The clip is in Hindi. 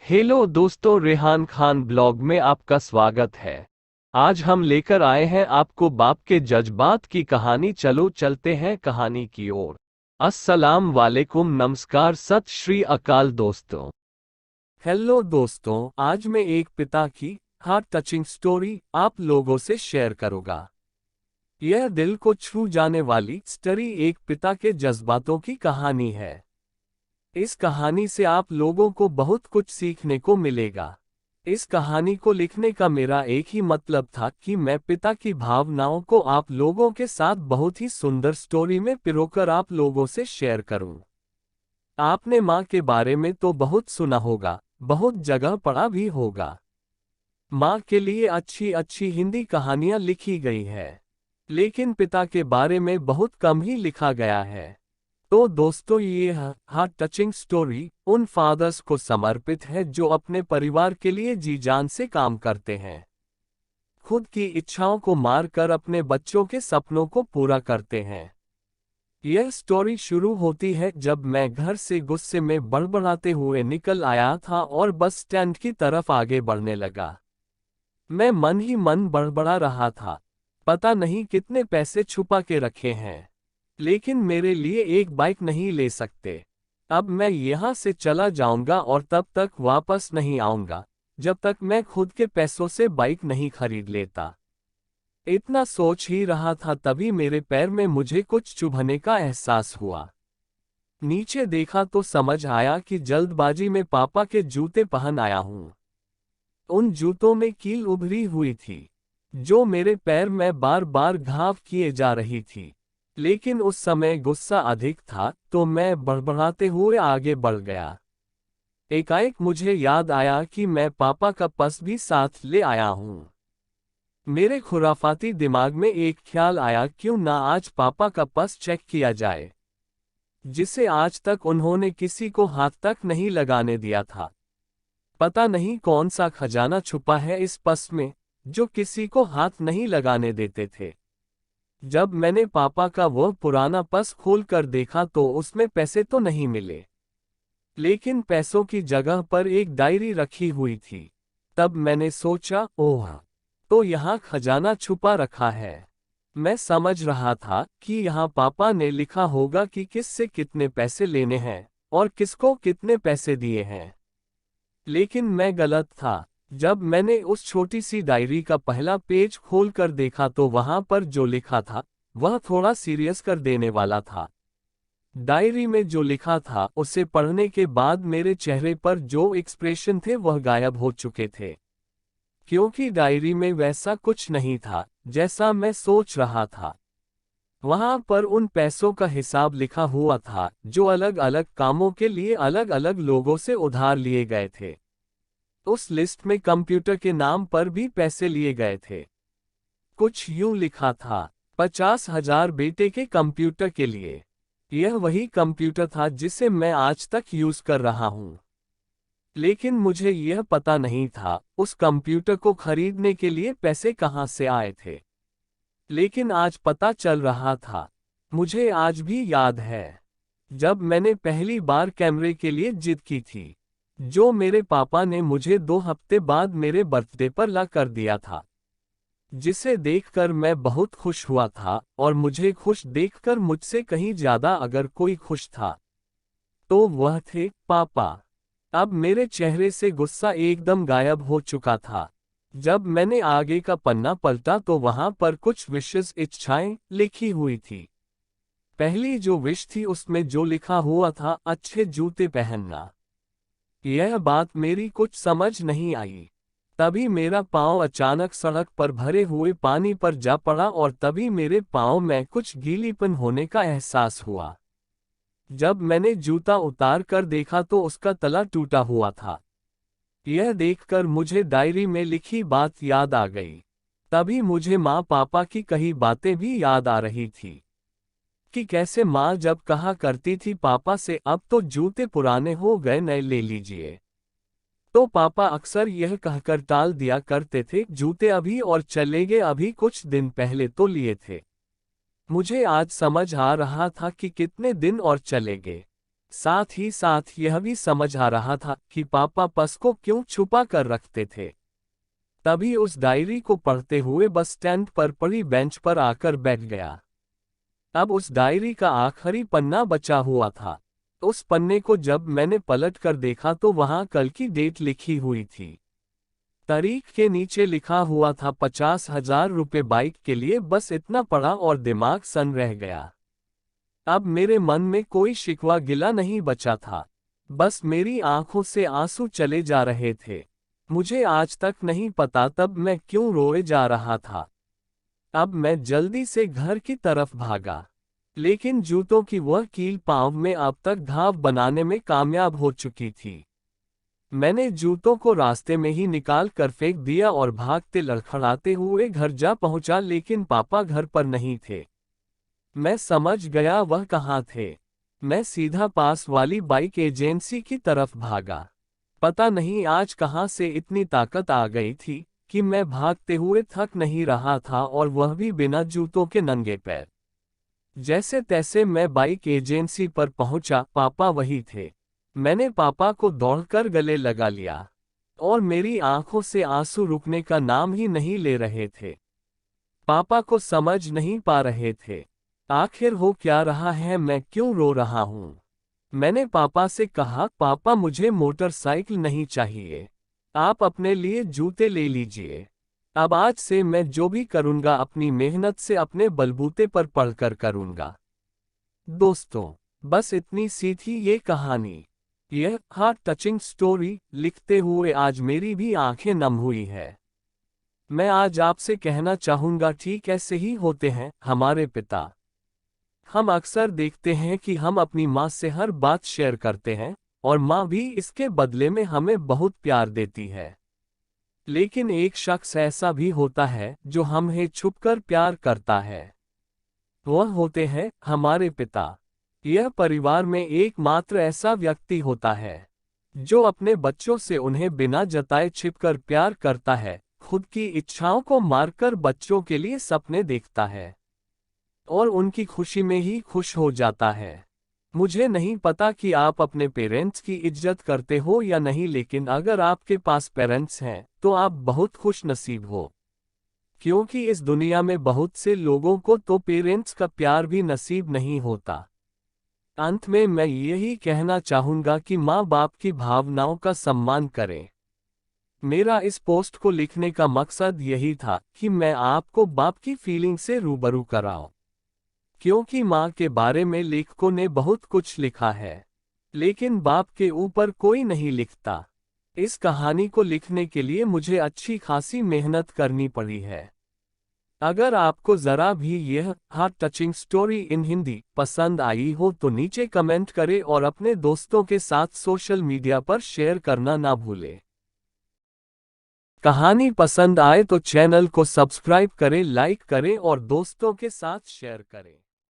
हेलो दोस्तों, रेहान खान ब्लॉग में आपका स्वागत है। आज हम लेकर आए हैं आपको बाप के जज्बात की कहानी। चलो चलते हैं कहानी की ओर। अस्सलाम वालेकुम, नमस्कार, सत श्री अकाल दोस्तों। हेलो दोस्तों, आज मैं एक पिता की हार्ट टचिंग स्टोरी आप लोगों से शेयर करूंगा। यह दिल को छू जाने वाली स्टोरी एक पिता के जज्बातों की कहानी है। इस कहानी से आप लोगों को बहुत कुछ सीखने को मिलेगा। इस कहानी को लिखने का मेरा एक ही मतलब था कि मैं पिता की भावनाओं को आप लोगों के साथ बहुत ही सुंदर स्टोरी में पिरोकर आप लोगों से शेयर करूं। आपने माँ के बारे में तो बहुत सुना होगा, बहुत जगह पढ़ा भी होगा। माँ के लिए अच्छी अच्छी हिंदी कहानियां लिखी गई है, लेकिन पिता के बारे में बहुत कम ही लिखा गया है। तो दोस्तों, ये हार्ट टचिंग स्टोरी उन फादर्स को समर्पित है जो अपने परिवार के लिए जी जान से काम करते हैं, खुद की इच्छाओं को मारकर अपने बच्चों के सपनों को पूरा करते हैं। यह स्टोरी शुरू होती है जब मैं घर से गुस्से में बड़बड़ाते हुए निकल आया था और बस स्टैंड की तरफ आगे बढ़ने लगा। मैं मन ही मन बड़बड़ा रहा था, पता नहीं कितने पैसे छुपा के रखे हैं, लेकिन मेरे लिए एक बाइक नहीं ले सकते। अब मैं यहाँ से चला जाऊंगा और तब तक वापस नहीं आऊंगा जब तक मैं खुद के पैसों से बाइक नहीं खरीद लेता। इतना सोच ही रहा था तभी मेरे पैर में मुझे कुछ चुभने का एहसास हुआ। नीचे देखा तो समझ आया कि जल्दबाजी में पापा के जूते पहन आया हूँ। उन जूतों में कील उभरी हुई थी, जो मेरे पैर में बार बार घाव किए जा रही थी। लेकिन उस समय गुस्सा अधिक था तो मैं बड़बड़ाते हुए आगे बढ़ गया। एकाएक मुझे याद आया कि मैं पापा का पर्स भी साथ ले आया हूँ। मेरे खुराफाती दिमाग में एक ख्याल आया, क्यों ना आज पापा का पर्स चेक किया जाए, जिसे आज तक उन्होंने किसी को हाथ तक नहीं लगाने दिया था। पता नहीं कौन सा खजाना छुपा है इस पर्स में, जो किसी को हाथ नहीं लगाने देते थे। जब मैंने पापा का वह पुराना पर्स खोलकर देखा तो उसमें पैसे तो नहीं मिले, लेकिन पैसों की जगह पर एक डायरी रखी हुई थी। तब मैंने सोचा, ओह, तो यहाँ खजाना छुपा रखा है। मैं समझ रहा था कि यहाँ पापा ने लिखा होगा कि किससे कितने पैसे लेने हैं और किसको कितने पैसे दिए हैं। लेकिन मैं गलत था। जब मैंने उस छोटी सी डायरी का पहला पेज खोलकर देखा तो वहां पर जो लिखा था वह थोड़ा सीरियस कर देने वाला था। डायरी में जो लिखा था उसे पढ़ने के बाद मेरे चेहरे पर जो एक्सप्रेशन थे वह गायब हो चुके थे, क्योंकि डायरी में वैसा कुछ नहीं था जैसा मैं सोच रहा था। वहां पर उन पैसों का हिसाब लिखा हुआ था जो अलग अलग कामों के लिए अलग अलग लोगों से उधार लिए गए थे। उस लिस्ट में कंप्यूटर के नाम पर भी पैसे लिए गए थे। कुछ यूं लिखा था, 50,000 बेटे के कंप्यूटर के लिए। यह वही कंप्यूटर था जिसे मैं आज तक यूज कर रहा हूं। लेकिन मुझे यह पता नहीं था उस कंप्यूटर को खरीदने के लिए पैसे कहां से आए थे। लेकिन आज पता चल रहा था। मुझे आज भी याद है जब मैंने पहली बार कैमरे के लिए जिद की थी, जो मेरे पापा ने मुझे 2 हफ्ते बाद मेरे बर्थडे पर ला कर दिया था, जिसे देखकर मैं बहुत खुश हुआ था। और मुझे खुश देखकर मुझसे कहीं ज्यादा अगर कोई खुश था तो वह थे पापा। अब मेरे चेहरे से गुस्सा एकदम गायब हो चुका था। जब मैंने आगे का पन्ना पलटा तो वहां पर कुछ विशेष इच्छाएं लिखी हुई थी। पहली जो विश थी उसमें जो लिखा हुआ था, अच्छे जूते पहनना। यह बात मेरी कुछ समझ नहीं आई। तभी मेरा पांव अचानक सड़क पर भरे हुए पानी पर जा पड़ा और तभी मेरे पांव में कुछ गीलीपन होने का एहसास हुआ। जब मैंने जूता उतार कर देखा तो उसका तला टूटा हुआ था। यह देखकर मुझे डायरी में लिखी बात याद आ गई। तभी मुझे माँ पापा की कही बातें भी याद आ रही थी कि कैसे माँ जब कहा करती थी पापा से, अब तो जूते पुराने हो गए, नए ले लीजिए, तो पापा अक्सर यह कहकर टाल दिया करते थे, जूते अभी और चलेंगे, अभी कुछ दिन पहले तो लिए थे। मुझे आज समझ आ रहा था कि कितने दिन और चलेंगे। साथ ही साथ यह भी समझ आ रहा था कि पापा पस को क्यों छुपा कर रखते थे। तभी उस डायरी को पढ़ते हुए बस स्टैंड पर पड़ी बेंच पर आकर बैठ गया। अब उस डायरी का आखिरी पन्ना बचा हुआ था। उस पन्ने को जब मैंने पलट कर देखा तो वहां कल की डेट लिखी हुई थी। तारीख के नीचे लिखा हुआ था 50,000 रुपये बाइक के लिए। बस इतना पढ़ा और दिमाग सन रह गया। अब मेरे मन में कोई शिकवा गिला नहीं बचा था। बस मेरी आंखों से आंसू चले जा रहे थे। मुझे आज तक नहीं पता तब मैं क्यों रोए जा रहा था। अब मैं जल्दी से घर की तरफ भागा, लेकिन जूतों की वह कील पांव में अब तक घाव बनाने में कामयाब हो चुकी थी। मैंने जूतों को रास्ते में ही निकाल कर फेंक दिया और भागते लड़खड़ाते हुए घर जा पहुंचा, लेकिन पापा घर पर नहीं थे। मैं समझ गया वह कहाँ थे। मैं सीधा पास वाली बाइक एजेंसी की तरफ भागा। पता नहीं आज कहाँ से इतनी ताकत आ गई थी कि मैं भागते हुए थक नहीं रहा था, और वह भी बिना जूतों के नंगे पैर। जैसे तैसे मैं बाइक एजेंसी पर पहुंचा। पापा वही थे। मैंने पापा को दौड़कर गले लगा लिया, और मेरी आंखों से आंसू रुकने का नाम ही नहीं ले रहे थे। पापा को समझ नहीं पा रहे थे आखिर हो क्या रहा है, मैं क्यों रो रहा हूं। मैंने पापा से कहा, पापा मुझे मोटरसाइकिल नहीं चाहिए, आप अपने लिए जूते ले लीजिए। अब आज से मैं जो भी करूंगा अपनी मेहनत से अपने बलबूते पर पढ़कर करूंगा। दोस्तों, बस इतनी सी थी ये कहानी। यह हार्ट टचिंग स्टोरी लिखते हुए आज मेरी भी आंखें नम हुई है। मैं आज आपसे कहना चाहूंगा, ठीक ऐसे ही होते हैं हमारे पिता। हम अक्सर देखते हैं कि हम अपनी माँ से हर बात शेयर करते हैं, और माँ भी इसके बदले में हमें बहुत प्यार देती है। लेकिन एक शख्स ऐसा भी होता है जो हमें छुपकर प्यार करता है। वह होते हैं हमारे पिता। यह परिवार में एकमात्र ऐसा व्यक्ति होता है जो अपने बच्चों से उन्हें बिना जताए छिपकर प्यार करता है, खुद की इच्छाओं को मारकर बच्चों के लिए सपने देखता है, और उनकी खुशी में ही खुश हो जाता है। मुझे नहीं पता कि आप अपने पेरेंट्स की इज्जत करते हो या नहीं, लेकिन अगर आपके पास पेरेंट्स हैं तो आप बहुत खुश नसीब हो, क्योंकि इस दुनिया में बहुत से लोगों को तो पेरेंट्स का प्यार भी नसीब नहीं होता। अंत में मैं यही कहना चाहूंगा कि माँ बाप की भावनाओं का सम्मान करें। मेरा इस पोस्ट को लिखने का मकसद यही था कि मैं आपको बाप की फीलिंग से रूबरू कराऊं, क्योंकि माँ के बारे में लेखकों ने बहुत कुछ लिखा है, लेकिन बाप के ऊपर कोई नहीं लिखता। इस कहानी को लिखने के लिए मुझे अच्छी खासी मेहनत करनी पड़ी है। अगर आपको जरा भी यह heart touching story in Hindi पसंद आई हो तो नीचे कमेंट करें और अपने दोस्तों के साथ सोशल मीडिया पर शेयर करना ना भूलें। कहानी पसंद आए तो चैनल को सब्सक्राइब करें, लाइक करें और दोस्तों के साथ शेयर करें।